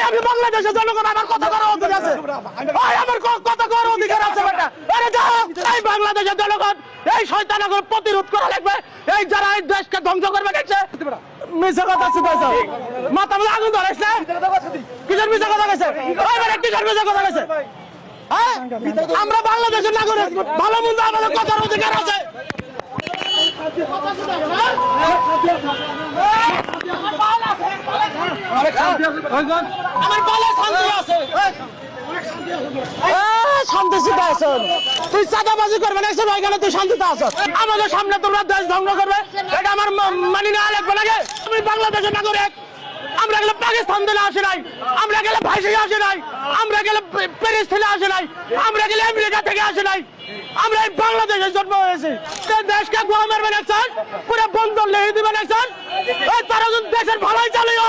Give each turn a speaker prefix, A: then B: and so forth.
A: আমি বাংলাদেশের জনগণ আমার কথা করার অধিকার আছে আমার কথা করার অধিকার আছে বেটা আরে যাও এই বাংলাদেশের জনগণ এই শয়তানগুলো প্রতিরোধ করা লাগবে এই যারা এই দেশকে ধ্বংস করবে গেছে মিছা কথা শুধাইছ মাথা মধ্যে আগুন ধরাইছ না কিসের মিছা কথা গেছে ওই বেটা কিসের মিছা কথা গেছে আমরা বাংলাদেশের নাগরিক ভালো মন্দ আমাদের কথার অধিকার আছে আমার বলে শান্তি আছে শান্তি আছে তুই চাঁদাবাজি করবে না এসে ভাইখানে তুই শান্তিতে আছো আমাদের সামনে তোমরা দেশ ধ্বংস করবে এটা আমার মানি না লাগবে নাকি আমি বাংলাদেশের নাগরিক আমরা গেলে পাকিস্তান থেকে আসে নাই আমরা গেলে ভাইসে আসে নাই আমরা গেলে প্যারিস থেকে আসে নাই আমরা গেলে আমেরিকা থেকে আসে নাই আমরা এই বাংলাদেশে জন্ম হয়েছি দেশকে গোলামের বানাচ্ছেন পুরো বন্দর লেগে দিবেন তারা যদি দেশের ভালোই চালিয়ে